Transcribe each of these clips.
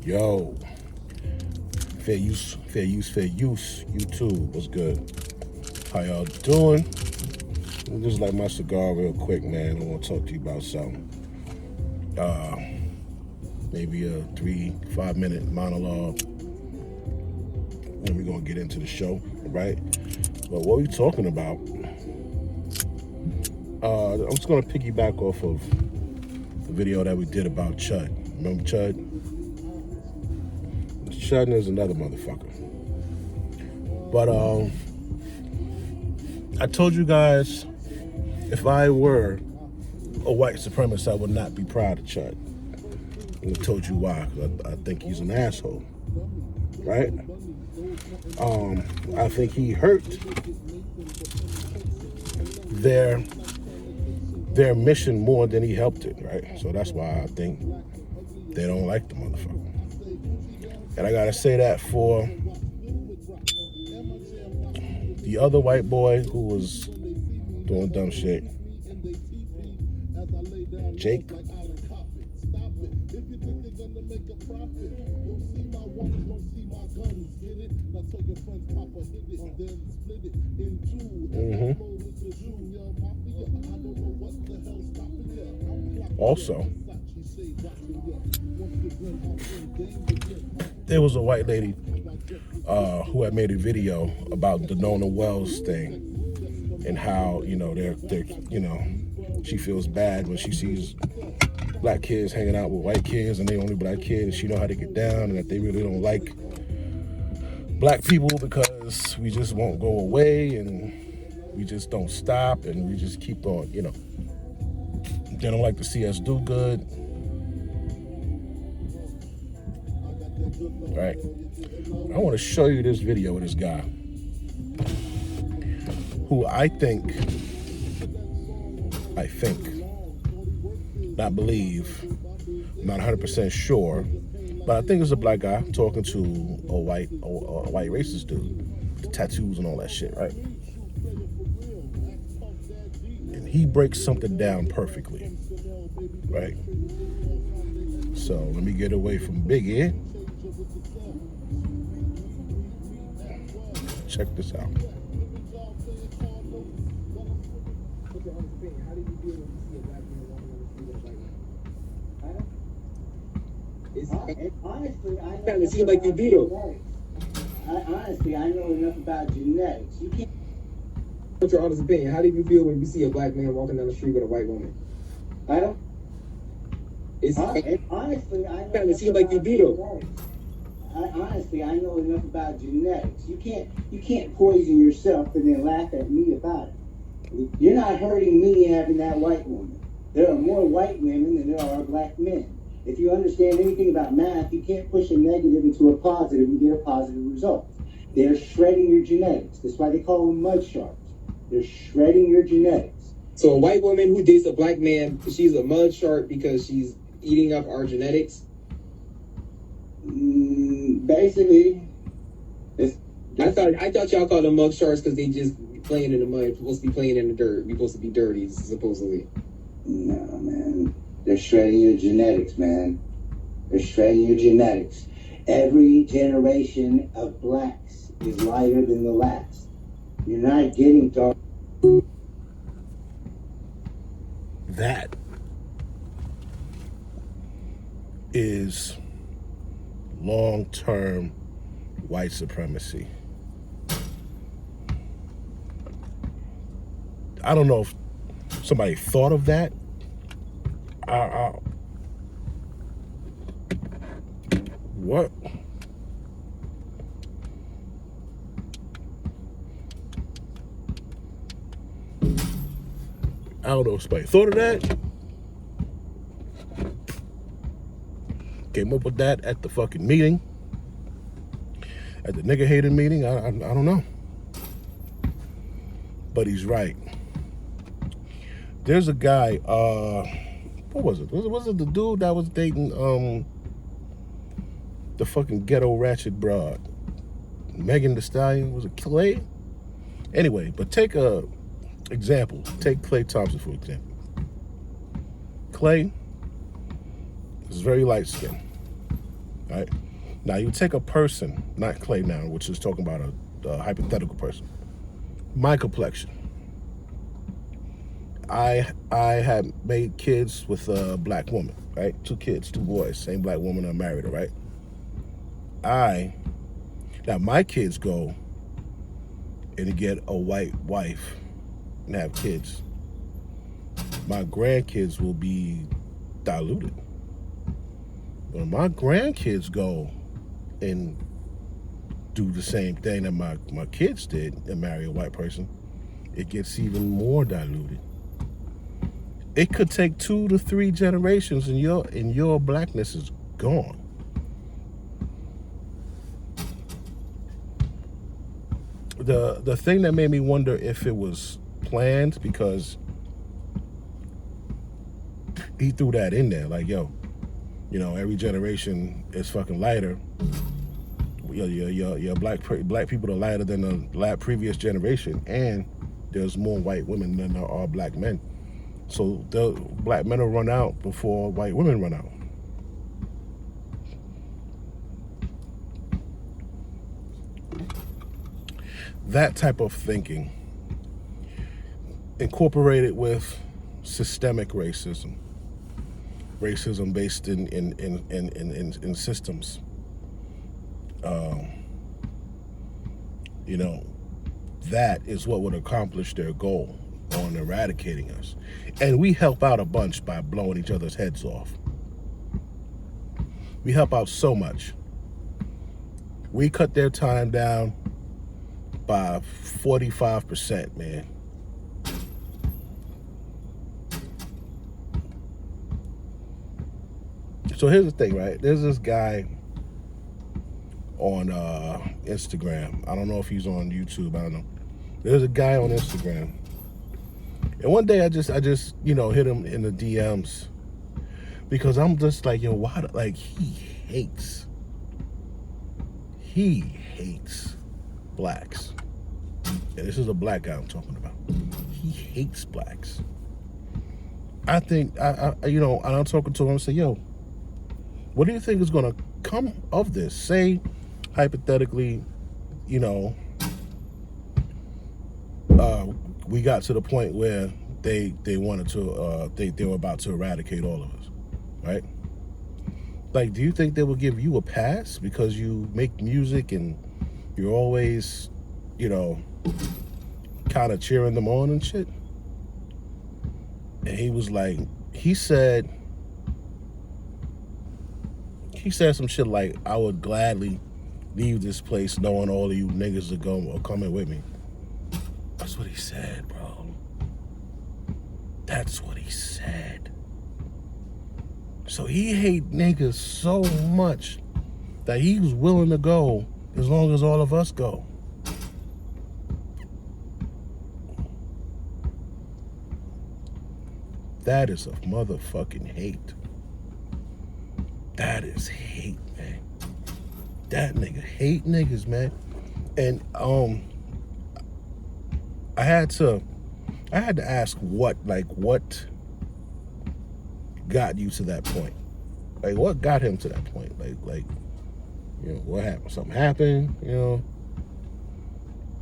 Yo, fair use, YouTube, what's good? How y'all doing? Just like my cigar real quick, man. I want to talk to you about something. Maybe a 3-5 minute monologue. Then we're going to get into the show, right? But what we talking about, I'm just going to piggyback off of the video that we did about Chud. Remember Chud? Chud is another motherfucker. But I told you guys, if I were a white supremacist, I would not be proud of Chud. And I told you why. I think he's an asshole, right? I think he hurt their mission more than he helped it, right? So that's why I think they don't like the motherfucker. And I gotta say that for the other white boy who was doing dumb shit, Jake. Also, there was a white lady who had made a video about the Nona Wells thing and how, she feels bad when she sees black kids hanging out with white kids and they only black kids, and she know how to get down, and that they really don't like black people because we just won't go away and we just don't stop and we just keep on, They don't like to see us do good. Right? I want to show you this video of this guy who I think, not believe, not 100% sure, but I think it's a black guy talking to a white racist dude with the tattoos and all that shit, right? And he breaks something down perfectly, right? So let me get away from Biggie. Check this out. Honestly, I know. It seems like you beat him. Honestly, I know enough about genetics. You can't. What's your honest opinion? How do you feel when you see a black man walking down the street with a white woman? I don't. Honestly, I know. It seems like you beat him. Honestly, I know enough about genetics. You can't poison yourself and then laugh at me about it. You're not hurting me having that white woman. There are more white women than there are black men. If you understand anything about math, you can't push a negative into a positive and get a positive result. They're shredding your genetics. That's why they call them mud sharks. They're shredding your genetics. So a white woman who dates a black man, she's a mud shark because she's eating up our genetics? Basically. I thought y'all called them mud sharks because they just playing in the mud. We're supposed to be playing in the dirt. We're supposed to be dirty, supposedly. No, man. They're shredding your genetics, man. They're shredding your genetics. Every generation of blacks is lighter than the last. You're not getting dark. That is long-term white supremacy. I don't know if somebody thought of that. What? I don't know if somebody thought of that. Came up with that at the fucking meeting. At the nigga hating meeting. I don't know. But he's right. There's a guy, what was it? Was it the dude that was dating the fucking ghetto ratchet broad? Megan Thee Stallion? Was it Clay? Anyway, but take a example. Take Clay Thompson, for example. Clay is very light skinned. right? Now you take a person, not Clay now, which is talking about a hypothetical person. My complexion. I had made kids with a black woman, right? 2 kids, 2 boys, same black woman. I married her, right? Now my kids go and get a white wife and have kids. My grandkids will be diluted. When my grandkids go and do the same thing that my kids did and marry a white person, it gets even more diluted. It could take 2 to 3 generations and your blackness is gone. The thing that made me wonder if it was planned, because he threw that in there, like, yo, every generation is fucking lighter. Your black people are lighter than the previous generation, and there's more white women than there are black men. So the black men will run out before white women run out. That type of thinking, incorporated with systemic racism based in systems. That is what would accomplish their goal on eradicating us. And we help out a bunch by blowing each other's heads off. We help out so much. We cut their time down by 45%, man. So here's the thing, right? There's this guy on Instagram. I don't know if he's on YouTube. I don't know. There's a guy on Instagram. And one day I just hit him in the DMs because I'm just like, yo, why? Like, he hates blacks. And this is a black guy I'm talking about. He hates blacks. I think, and I'm talking to him and say, yo, what do you think is going to come of this? Say, hypothetically, we got to the point where they wanted to, they were about to eradicate all of us, right? Like, do you think they will give you a pass because you make music and you're always, kind of cheering them on and shit? And he was like, he said some shit like, I would gladly leave this place knowing all of you niggas are coming with me. That's what he said, bro. That's what he said. So he hate niggas so much that he was willing to go as long as all of us go. That is a motherfucking hate. That is hate, man. That nigga hate niggas, man. And I had to ask what got you to that point? Like, what got him to that point? Like, what happened? Something happened,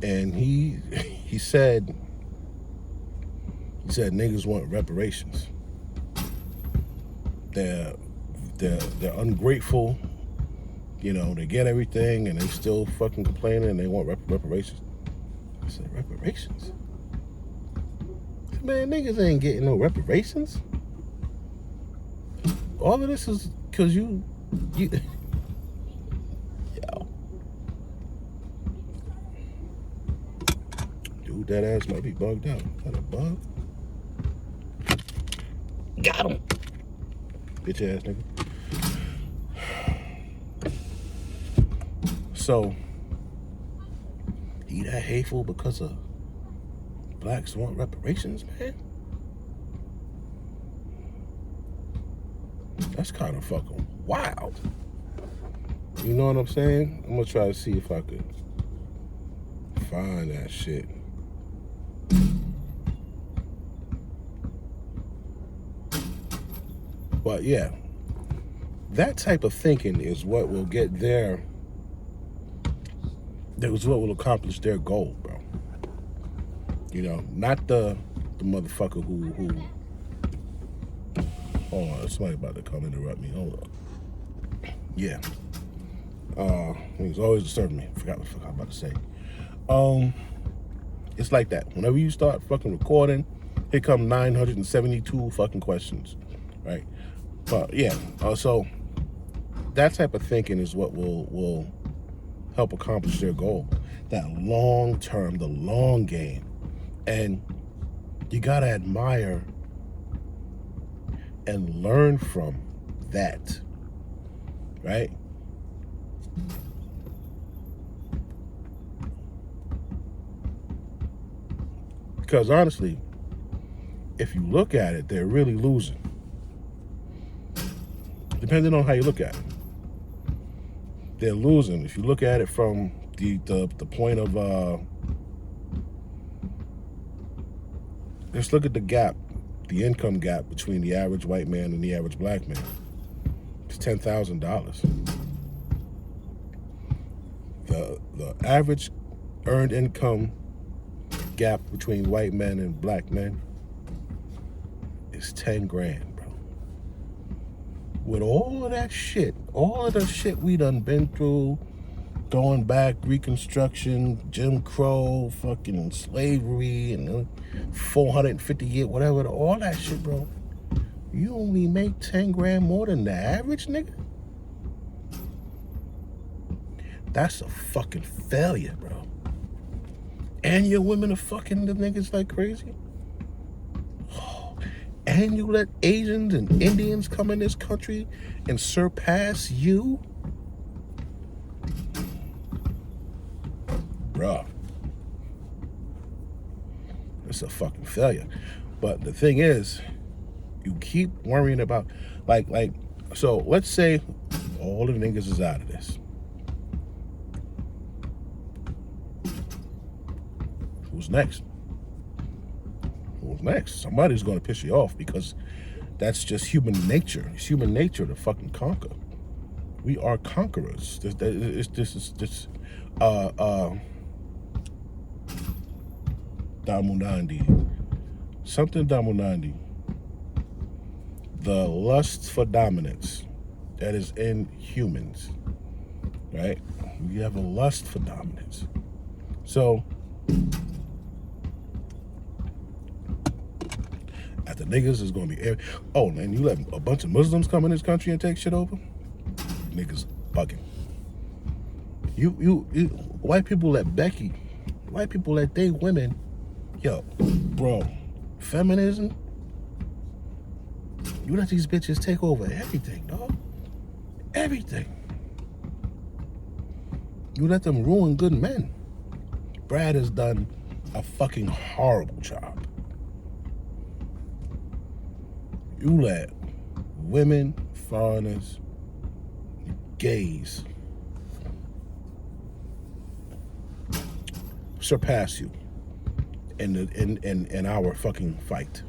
And he said niggas want reparations. They're ungrateful, they get everything and they still fucking complaining and they want reparations. I said, reparations? Man, niggas ain't getting no reparations. All of this is because you yo. Dude, that ass might be bugged out. Is that a bug? Got him. Bitch ass nigga. So, he that hateful because of blacks want reparations, man? That's kind of fucking wild. You know what I'm saying? I'm gonna try to see if I could find that shit. But yeah, That type of thinking is what will get that was what will accomplish their goal, bro. You know, not the motherfucker who hold on, somebody about to come interrupt me. Hold on. Yeah. He's always disturbing me. Forgot what the fuck I was about to say. It's like that. Whenever you start fucking recording, here come 972 fucking questions. Right? But yeah, so that type of thinking is what will help accomplish their goal. That long term, the long game. And you gotta admire and learn from that. Right? Because honestly, if you look at it, they're really losing. Depending on how you look at it. They're losing. If you look at it from the point of let's look at the gap, the income gap between the average white man and the average black man. It's $10,000. The average earned income gap between white men and black men is 10 grand, bro. With all of that shit, all of the shit we done been through, going back, Reconstruction, Jim Crow, fucking slavery, and 450 years, whatever, all that shit, bro. You only make 10 grand more than the average nigga? That's a fucking failure, bro. And your women are fucking the niggas like crazy? Oh, and you let Asians and Indians come in this country and surpass you? Bruh. It's a fucking failure. But the thing is, you keep worrying about, so let's say all the niggas is out of this. Who's next? Who's next? Somebody's going to piss you off because that's just human nature. It's human nature to fucking conquer. We are conquerors. Damunandi. Something Damunandi. The lust for dominance that is in humans. Right? We have a lust for dominance. So after niggas is gonna be oh, man, you let a bunch of Muslims come in this country and take shit over? Niggas bugging. You white people let white people let they women, yo, bro, feminism, you let these bitches take over everything, dog. Everything. You let them ruin good men. Brad has done a fucking horrible job. You let women, foreigners, gays surpass you in our fucking fight.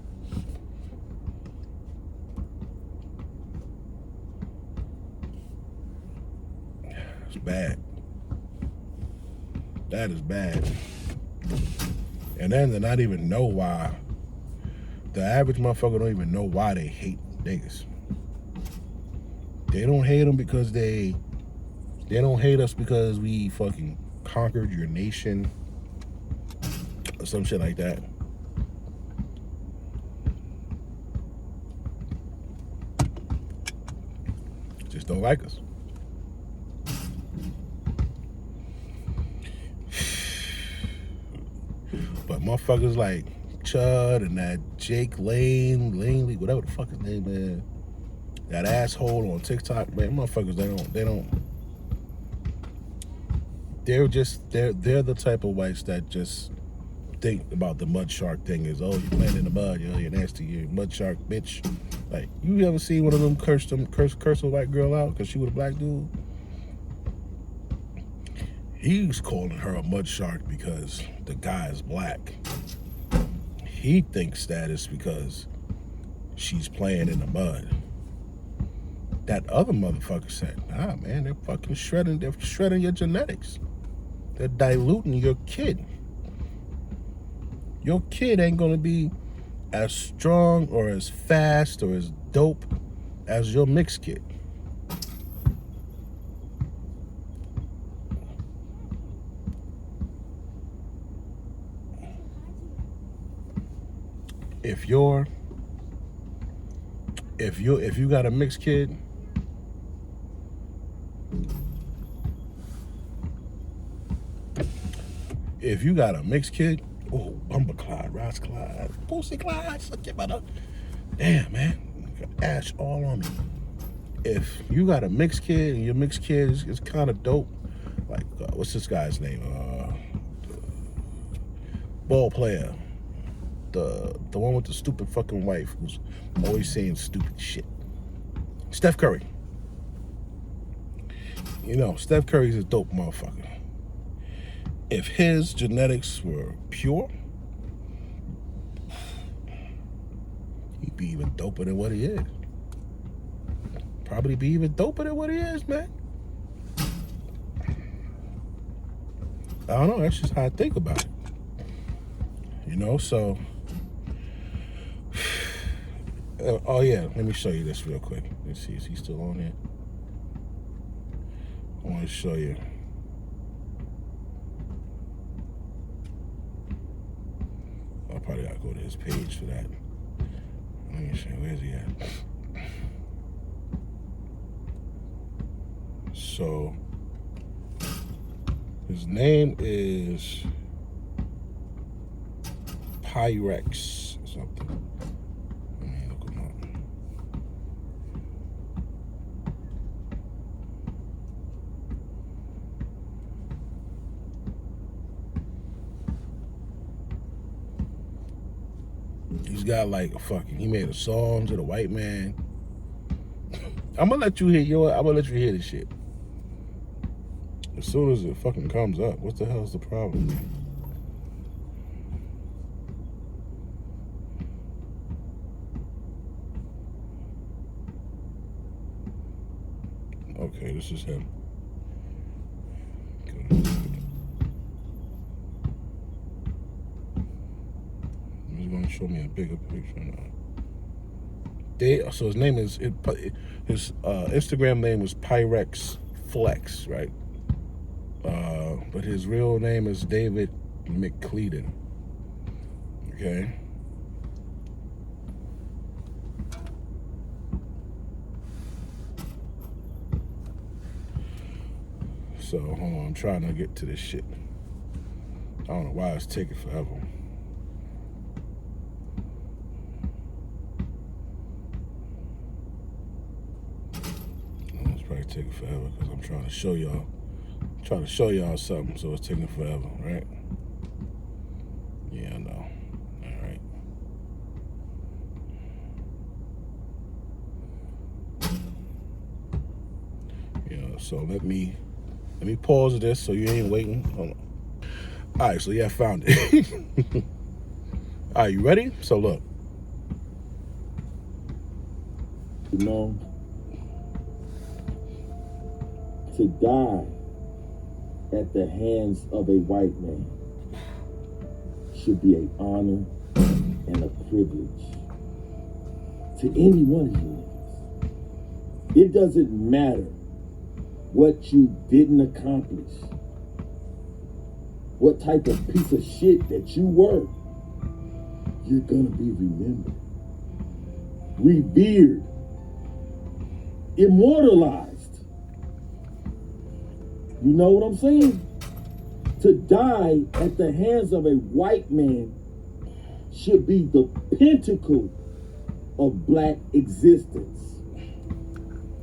It's bad. That is bad. And then to not even know why. The average motherfucker don't even know why they hate niggas. They don't hate them because they don't hate us because we fucking conquered your nation or some shit like that. Just don't like us. But motherfuckers like Chud and that Jake Langley, whatever the fuck his name is, that asshole on TikTok, man, motherfuckers, they're the type of whites that just think about the mud shark thing is, oh, you playing in the mud, you're nasty, you're a mud shark bitch. Like, you ever see one of them curse a white girl out because she was a black dude? He's calling her a mud shark because the guy is black. He thinks that is because she's playing in the mud. that other motherfucker said, nah, man, they're fucking shredding your genetics. They're diluting your kid. Your kid ain't gonna be as strong or as fast or as dope as your mixed kid. If you got a mixed kid, oh, Bumper Clyde, Ross Clyde, Pussy Clyde, damn, man, ash all on me. If you got a mixed kid and your mixed kid is kind of dope, like, what's this guy's name? Ball player. The one with the stupid fucking wife who's always saying stupid shit. Steph Curry. You know, Steph Curry's a dope motherfucker. If his genetics were pure, he'd be even doper than what he is. Probably be even doper than what he is, man. I don't know, that's just how I think about it. You know, so... oh yeah, let me show you this real quick. Let's see, is he still on here? I want to show you. I probably gotta go to his page for that. Let me see, where's he at? So his name is Pyrex or something. Let me look him up. He's got like he made a song to the white man. I'm gonna let you hear this shit. As soon as it fucking comes up, what the hell's the problem? Okay, this is him. He's gonna show me a bigger picture now. So his name is his Instagram name was Pyrex Flex, right? But his real name is David McClellan. Okay. So hold on, I'm trying to get to this shit. I don't know why it's taking forever. It's probably taking forever because I'm trying to show y'all something, so it's taking forever, right? Yeah, I know. All right. Yeah, so let me pause this so you ain't waiting. Hold on. All right, so yeah, I found it. All right, you ready? So look. You know, to die at the hands of a white man should be an honor and a privilege to any one of you niggas. It doesn't matter what you didn't accomplish, what type of piece of shit that you were, you're gonna be remembered, revered, immortalized. You know what I'm saying? To die at the hands of a white man should be the pinnacle of black existence.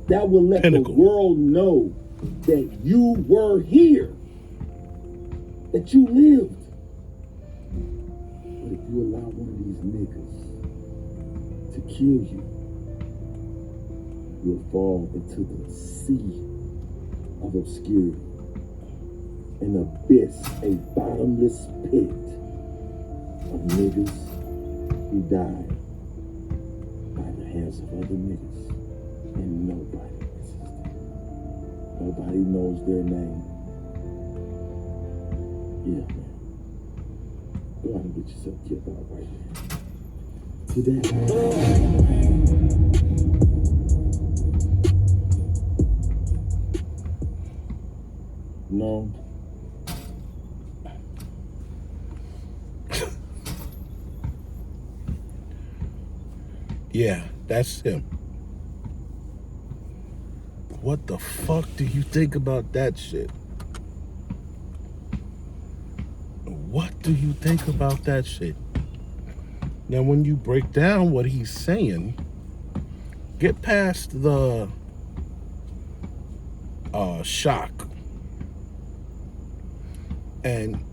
That will let the world know that you were here, that you lived. But if you allow one of these niggas to kill you, you'll fall into the sea of obscurity, an abyss, a bottomless pit of niggas who died by the hands of other niggas. and nobody existed. Nobody knows their name. Yeah, man. Go out and get yourself killed out right now. Today. No. Yeah, that's him. What the fuck do you think about that shit? What do you think about that shit? Now, when you break down what he's saying, get past the shock. And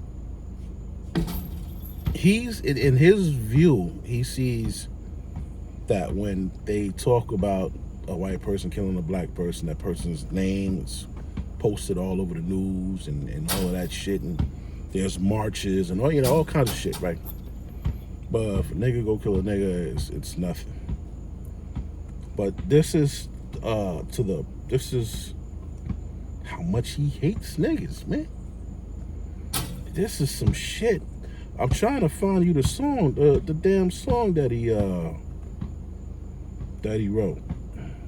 he's, in his view, he sees that when they talk about a white person killing a black person, that person's name is posted all over the news and all of that shit, and there's marches and all kinds of shit, right? But if a nigga go kill a nigga, it's nothing. But this is this is how much he hates niggas, man. This is some shit. I'm trying to find you the song, the damn song that he wrote.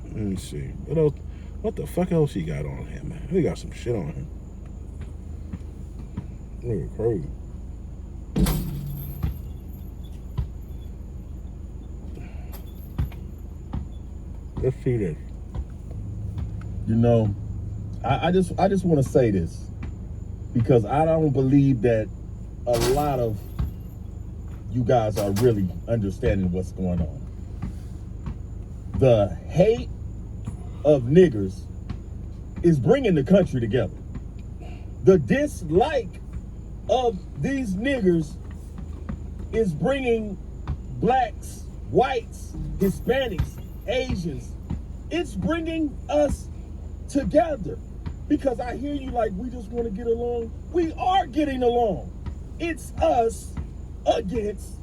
Let me see. What else? What the fuck else he got on him, man? He got some shit on him. Nigga crazy. Let's see this. You know, I just want to say this because I don't believe that a lot of you guys are really understanding what's going on. The hate of niggers is bringing the country together. The dislike of these niggers is bringing blacks, whites, Hispanics, Asians. It's bringing us together because I hear you like we just want to get along. We are getting along. It's us against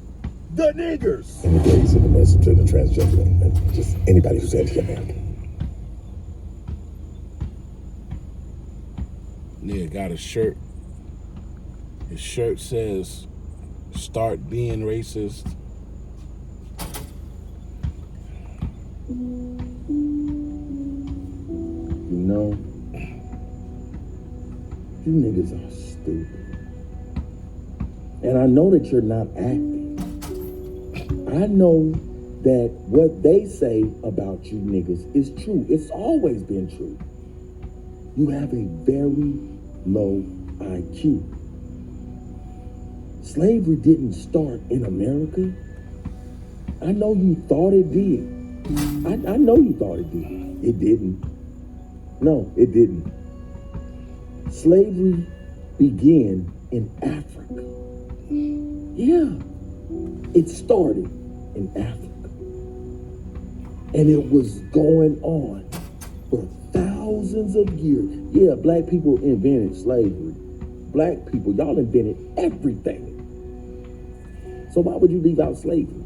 the niggers. And the gays and the Muslims and the transgender and just anybody who's anti-American. Nigga got a shirt. His shirt says, "Start being racist." You know, you niggas are stupid. And I know that you're not acting. I know that what they say about you niggas is true. It's always been true. You have a very low IQ. Slavery didn't start in America. I know you thought it did. I know you thought it did. It didn't. No, it didn't. Slavery began in Africa. Yeah, it started in Africa. And it was going on for thousands of years. Yeah, black people invented slavery. Black people, y'all invented everything. So why would you leave out slavery?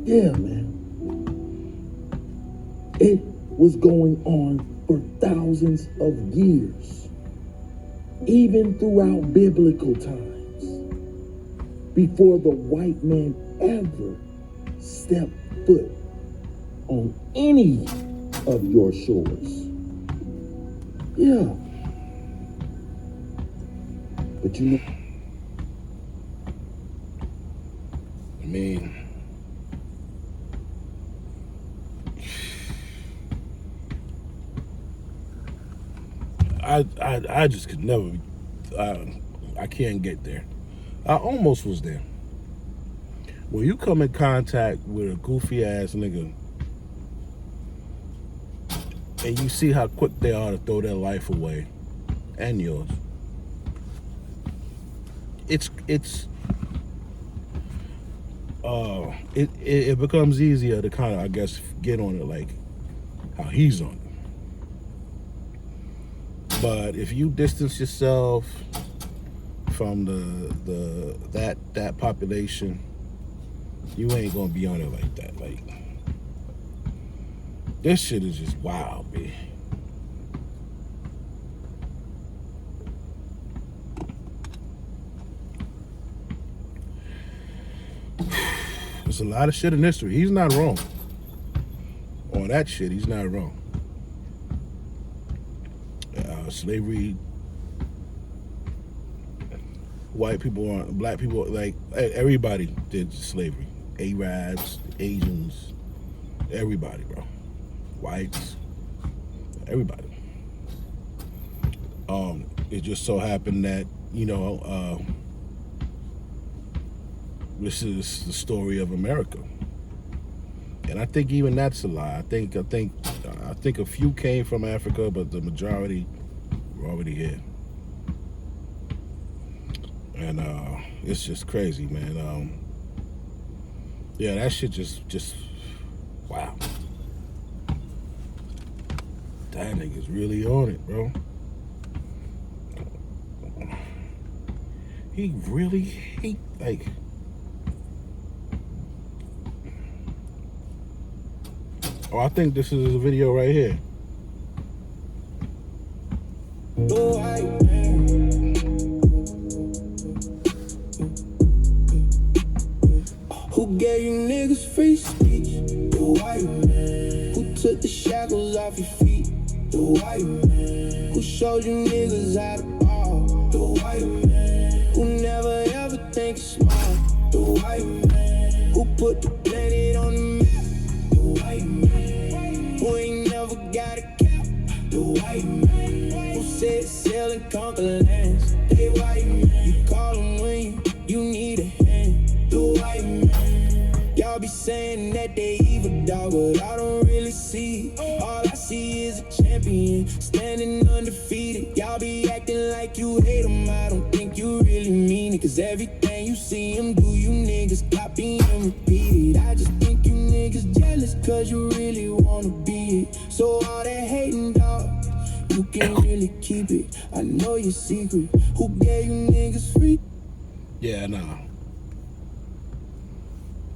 Yeah, man. It was going on for thousands of years. Even throughout biblical times. Before the white man ever stepped foot on any of your shores. Yeah. But you know, I mean, I just could never. I can't get there. I almost was there. When you come in contact with a goofy ass nigga and you see how quick they are to throw their life away and yours, it becomes easier to kind of, I guess, get on it like how he's on it. But if you distance yourself from that population, you ain't gonna be on it like that. Like, This shit is just wild, man. There's a lot of shit in history. He's not wrong. On that shit, he's not wrong. Slavery, white people, black people, like everybody did slavery. Arabs, Asians, everybody, bro. Whites, everybody. It just so happened that, you know, this is the story of America. And I think even that's a lie. I think a few came from Africa, but the majority were already here. And it's just crazy, man. Yeah, that shit just wow. That nigga's really on it, bro. He really hate, like, oh, I think this is a video right here. Who gave you niggas free speech? The white man. Who took the shackles off your feet? The white man. Who showed you niggas how to ball? The white man. Who never ever think smart? The white man. Who put the planet on the map? The white man. Who ain't never got a cap? The white man. Who said sail and conquer lands? They white man. You call them when you need a hand. The white man. Y'all be saying that they evil, dog, but I don't really see. All I see is a champion standing undefeated. Y'all be acting like you hate them. I don't think you really mean it, cause everything you see them do, you niggas copy and repeat it. I just think you niggas jealous cause you really wanna be it. So all that hating, dog, you can really keep it. I know your secret. Who gave you niggas free? Yeah, nah.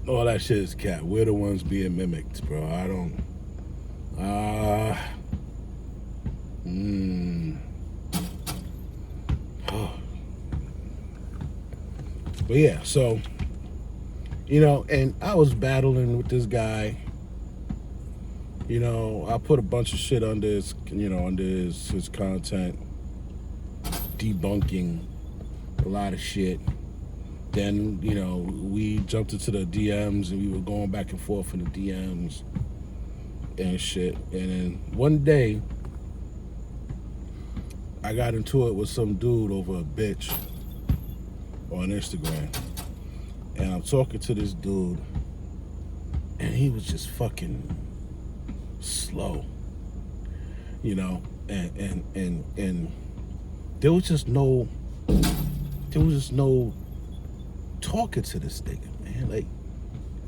All that shit is cat. We're the ones being mimicked, bro. I don't. But yeah, so, you know, and I was battling with this guy. You know, I put a bunch of shit under his, you know, under his content, debunking a lot of shit. Then, you know, we jumped into the DMs and we were going back and forth in the DMs and shit. And then one day, I got into it with some dude over a bitch on Instagram. And I'm talking to this dude, and he was just fucking slow, you know, and there was just no talking to this nigga, man. Like,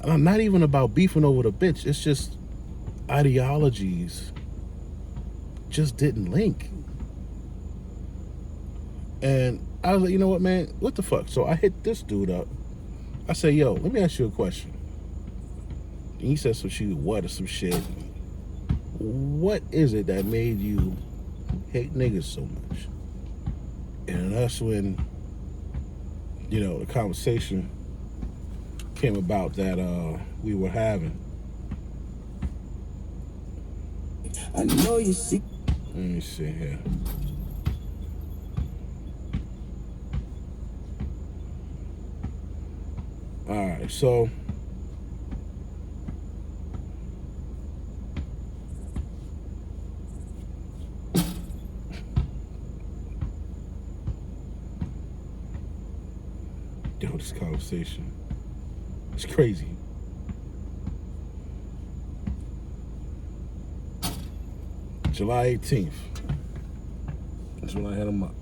I'm not even about beefing over the bitch. It's just ideologies just didn't link. And I was like, you know what, man? What the fuck? So I hit this dude up. I said, yo, let me ask you a question. And he said some shit, what or some shit. What is it that made you hate niggas so much? And that's when, you know, the conversation came about that we were having. I know you see. Let me see here. All right, so yo, this conversation, it's crazy. July 18th. That's when I hit him up.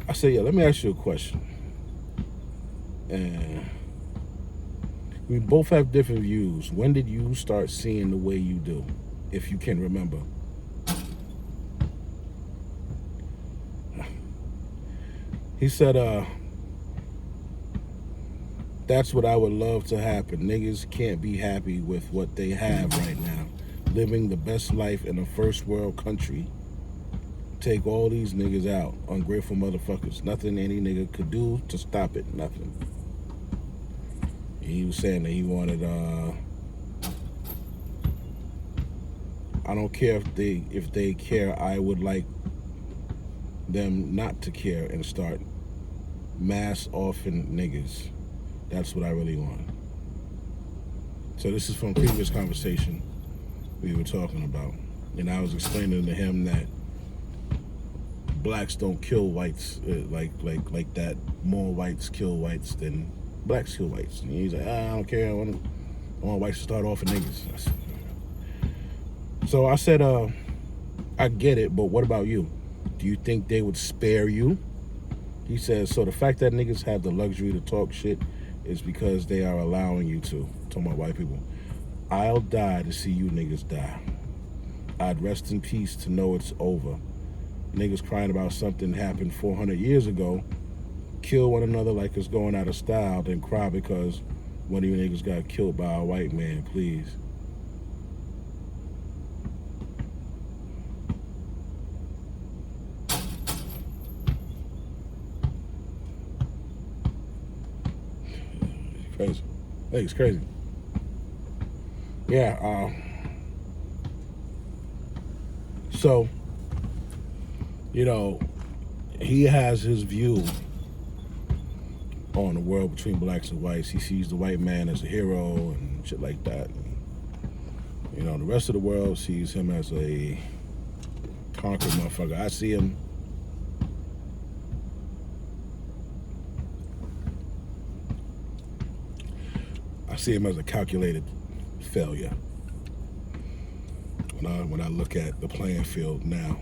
I said, yeah, let me ask you a question. And we both have different views. When did you start seeing the way you do, if you can remember? He said, That's what I would love to happen. Niggas can't be happy with what they have right now. Living the best life in a first world country. Take all these niggas out. Ungrateful motherfuckers. Nothing any nigga could do to stop it. Nothing. He was saying that he wanted, I don't care if they care. I would like them not to care and start mass offing niggas. That's what I really want. So this is from previous conversation we were talking about. And I was explaining to him that blacks don't kill whites like that. More whites kill whites than blacks kill whites. And he's like, I don't care. I want whites to start off with niggas. So I said, I get it, but what about you? Do you think they would spare you? He says, so the fact that niggas have the luxury to talk shit is because they are allowing you to. Talking about white people. I'll die to see you niggas die. I'd rest in peace to know it's over. Niggas crying about something happened 400 years ago. Kill one another like it's going out of style, then cry because one of you niggas got killed by a white man, please. Crazy. I think it's crazy. Yeah, so, you know, he has his view on the world between blacks and whites. He sees the white man as a hero and shit like that. And, you know, the rest of the world sees him as a conquered motherfucker. I see him as a calculated failure when I look at the playing field now.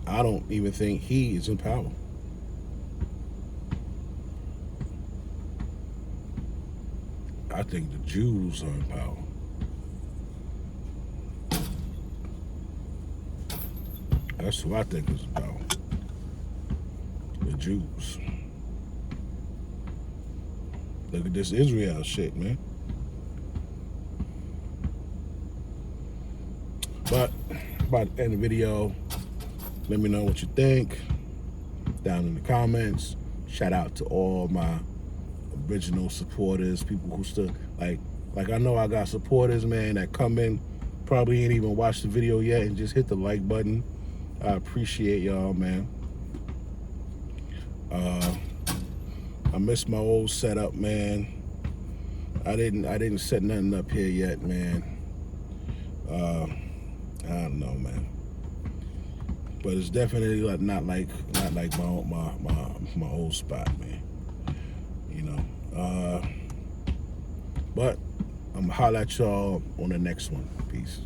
I don't even think he is in power. I think the Jews are in power. That's who I think is in power. The Jews. Look at this Israel shit, man. But about to end the video. Let me know what you think down in the comments. Shout out to all my original supporters, people who still like I know I got supporters, man, that come in, probably ain't even watched the video yet and just hit the like button. I appreciate y'all, man. I miss my old setup, man. I didn't set nothing up here yet, man. I don't know, man. But it's definitely not like my old spot, man. You know. But I'm gonna holler at y'all on the next one. Peace.